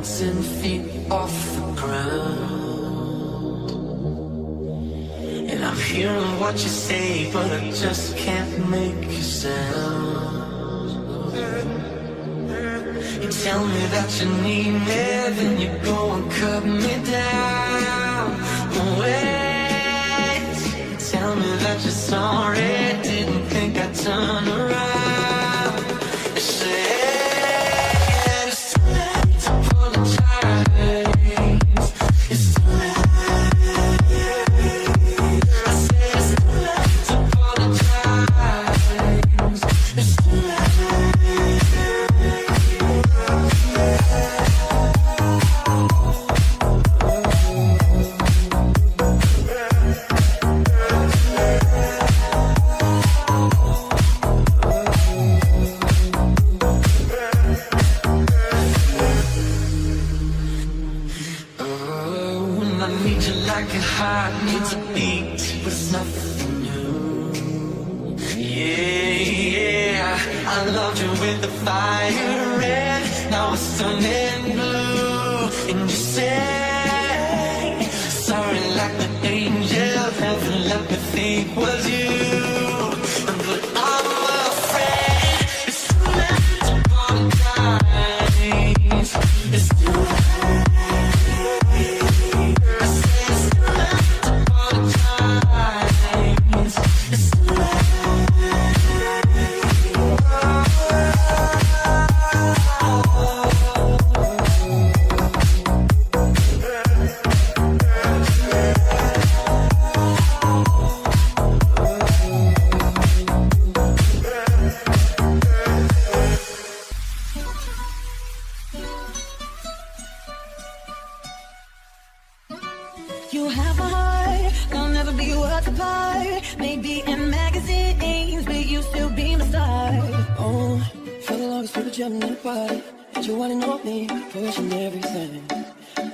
10 feet off the ground. And I'm hearing what you say, but I just can't make a sound. You tell me that you need me, then you go and cut me down. Wait, you tell me that you're sorry, didn't think I'd turn around. You say it's too late to apologize. It's too late. I say it's too late to apologize. It's too late. Like a heart needs a beat, but it's nothing new. Yeah, I loved you with the fire red, now it's turning blue. And you say sorry like the angel, heaven let me think was you. But I'm afraid it's too late to apologize. It's too late. You have a heart, they'll never be worth apart. Maybe in magazines, but you still be my star. Oh, for the longest we were jamming in the party, but you wanna know me, pushing everything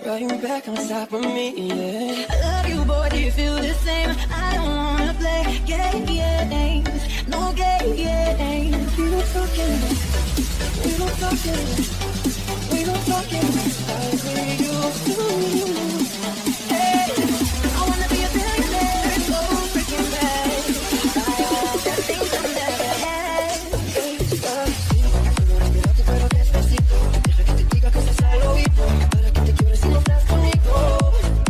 right back on top of me, yeah. I love you, boy, do you feel the same? I don't wanna play games, no games. We don't talk anymore, we don't talk anymore, we don't talk anymore like we used to. Hey, I wanna be a billionaire, so freaking bad. I want the things I never had. Pero despacito, deja que te diga cosas al oído, para que te quiebres si no estás conmigo.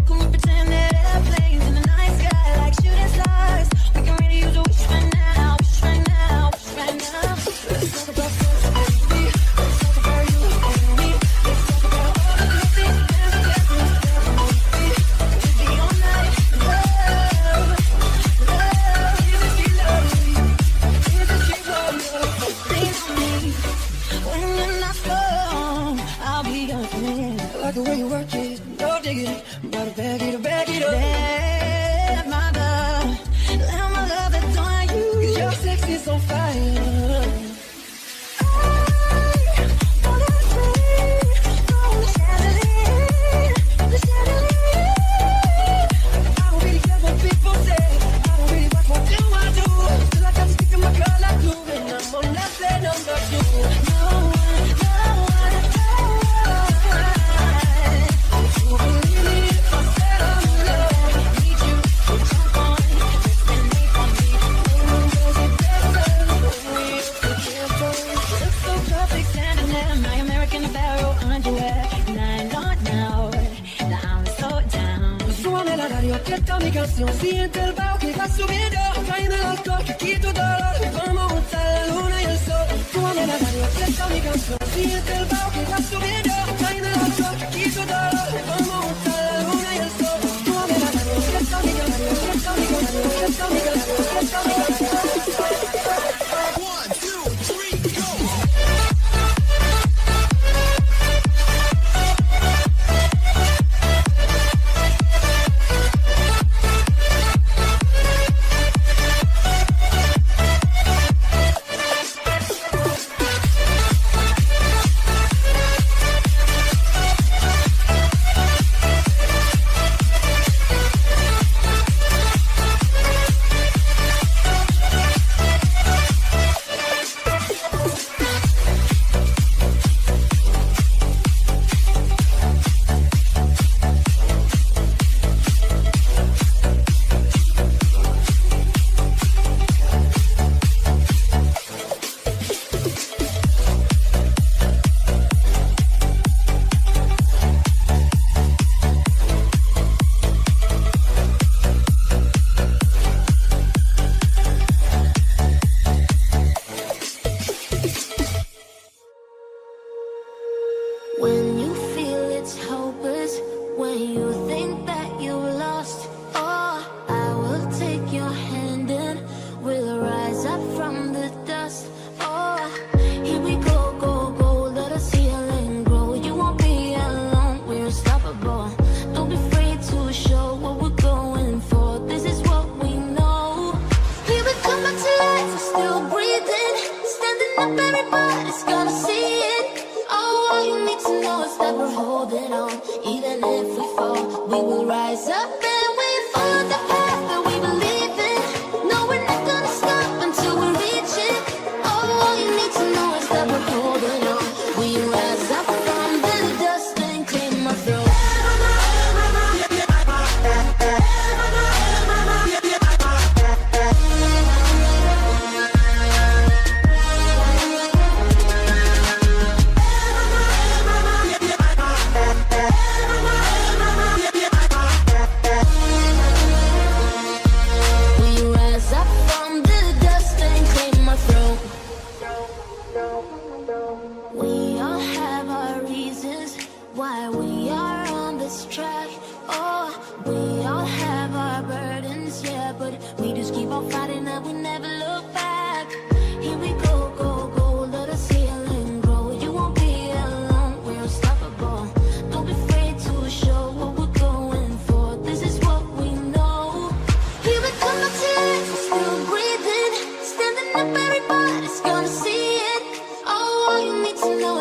Can we pretend that airplanes in the night sky like shooting stars? We can really use a wish right now, wish right now, wish right now. Let's talk about sex, baby. Let's talk about you and me. Let's talk about all the good things that we got to be. We'll be all night, love, Isn't she lovely? Isn't she wonderful? things for me. When you're not strong, I'll be your friend. I like the way you work it, no diggity. About to bag it up. Let my love adorn you. 'Cause your sex is on fire. Esta mi canción, siente el bajo que va subiendo, tráeme el alcohol que quito dolor, vamos a montar la luna y el sol. Súbame la radio, esta mi canción, siente el bajo que va subiendo, tráeme el alcohol que quito dolor, vamos a montar la luna y el sol. Súbame la radio, esta mi canción, esta mi canción, esta mi canción, esta mi canción. Standing up, everybody's gonna see it. Oh, all you need to know is that we're holding on. Even if we fall, we will rise up and we follow the path that we believe in. No, we're not gonna stop until we reach it. Oh, all you need to know is that we're holding on. We rise up from the dust and clean my throat. We all have our reasons why we are on this track. Oh, we all have our burdens, yeah, but we just keep on fighting and we never look back. Here we go, go, go, let us heal and grow. You won't be alone, we're unstoppable. Don't be afraid to show what we're going for. This is what we know. Here we come, my tears, we're still breathing. Standing up, everybody's gonna see it. Oh, all you need to know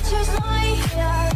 just lie here.